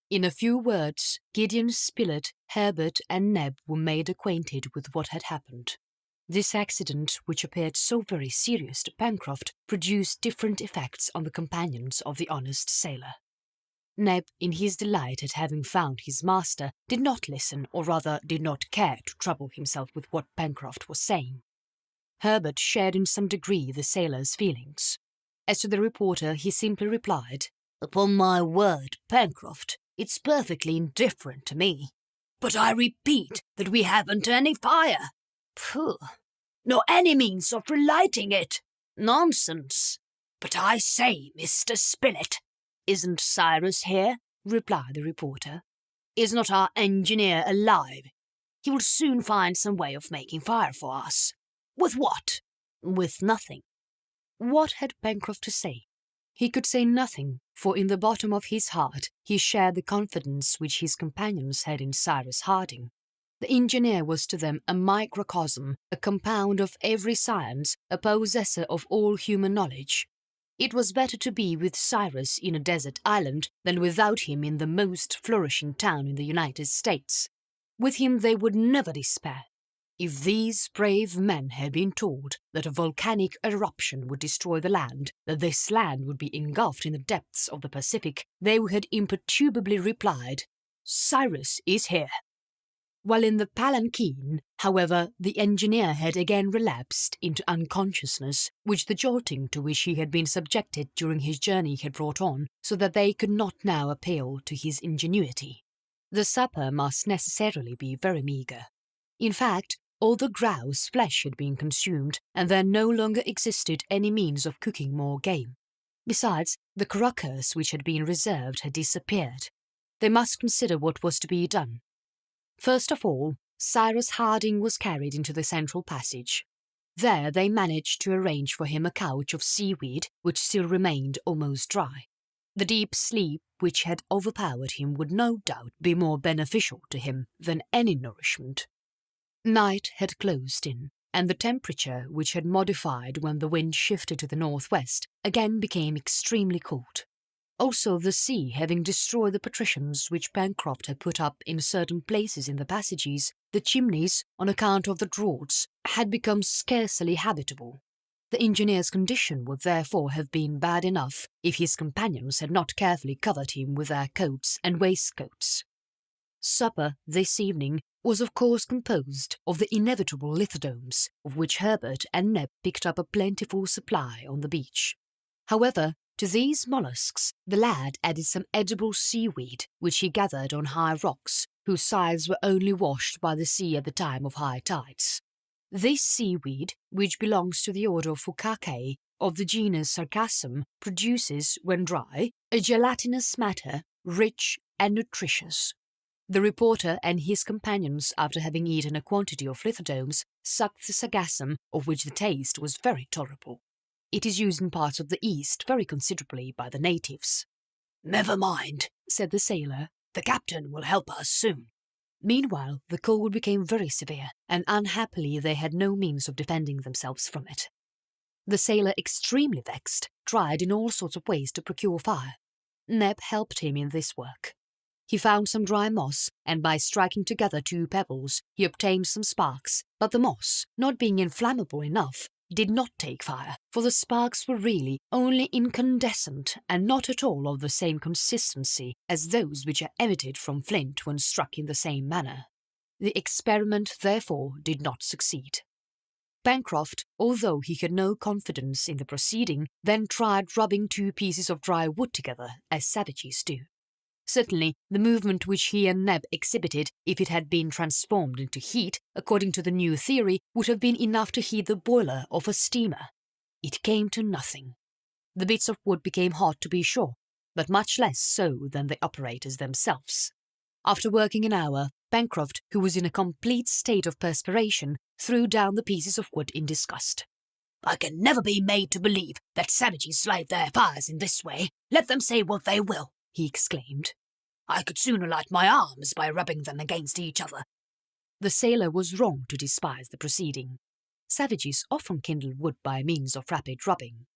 In a few words, Gideon Spilett, Herbert and Neb were made acquainted with what had happened. This accident, which appeared so very serious to Pencroft, produced different effects on the companions of the honest sailor. Neb, in his delight at having found his master, did not listen, or rather did not care to trouble himself with what Pencroft was saying. Herbert shared in some degree the sailor's feelings. As to the reporter, he simply replied, "Upon my word, Pencroft, it's perfectly indifferent to me. But I repeat that we haven't any fire. Pooh! Nor any means of relighting it. Nonsense! But I say, Mr. Spilett, isn't Cyrus here?" replied the reporter. "Is not our engineer alive? He will soon find some way of making fire for us. With what? With nothing." What had Pencroft to say? He could say nothing, for in the bottom of his heart he shared the confidence which his companions had in Cyrus Harding. The engineer was to them a microcosm, a compound of every science, a possessor of all human knowledge. It was better to be with Cyrus in a desert island than without him in the most flourishing town in the United States. With him they would never despair. If these brave men had been told that a volcanic eruption would destroy the land, that this land would be engulfed in the depths of the Pacific, they would have imperturbably replied, "Cyrus is here." While in the palanquin, however, the engineer had again relapsed into unconsciousness, which the jolting to which he had been subjected during his journey had brought on, so that they could not now appeal to his ingenuity. The supper must necessarily be very meagre. In fact, all the grouse flesh had been consumed, and there no longer existed any means of cooking more game. Besides, the croakers which had been reserved had disappeared. They must consider what was to be done. First of all, Cyrus Harding was carried into the central passage. There they managed to arrange for him a couch of seaweed which still remained almost dry. The deep sleep which had overpowered him would no doubt be more beneficial to him than any nourishment. Night had closed in, and the temperature, which had modified when the wind shifted to the northwest, again became extremely cold. Also, the sea having destroyed the partitions which Pencroft had put up in certain places in the passages, the chimneys, on account of the draughts, had become scarcely habitable. The engineer's condition would therefore have been bad enough if his companions had not carefully covered him with their coats and waistcoats. Supper this evening was of course composed of the inevitable lithodomes, of which Herbert and Neb picked up a plentiful supply on the beach. However, to these mollusks the lad added some edible seaweed which he gathered on high rocks, whose sides were only washed by the sea at the time of high tides. This seaweed, which belongs to the order of Fucaceae of the genus Sargassum, produces, when dry, a gelatinous matter, rich and nutritious. The reporter and his companions, after having eaten a quantity of lithodomes, sucked the sargassum, of which the taste was very tolerable. It is used in parts of the East very considerably by the natives. "Never mind," said the sailor, "the captain will help us soon." Meanwhile, the cold became very severe, and unhappily they had no means of defending themselves from it. The sailor, extremely vexed, tried in all sorts of ways to procure fire. Neb helped him in this work. He found some dry moss, and by striking together 2 pebbles, he obtained some sparks, but the moss, not being inflammable enough, did not take fire, for the sparks were really only incandescent and not at all of the same consistency as those which are emitted from flint when struck in the same manner. The experiment, therefore, did not succeed. Pencroft, although he had no confidence in the proceeding, then tried rubbing 2 pieces of dry wood together, as savages do. Certainly, the movement which he and Neb exhibited, if it had been transformed into heat, according to the new theory, would have been enough to heat the boiler of a steamer. It came to nothing. The bits of wood became hot, to be sure, but much less so than the operators themselves. After working an hour, Pencroft, who was in a complete state of perspiration, threw down the pieces of wood in disgust. "I can never be made to believe that savages light their fires in this way. Let them say what they will," he exclaimed. "I could sooner light my arms by rubbing them against each other." The sailor was wrong to despise the proceeding. Savages often kindle wood by means of rapid rubbing.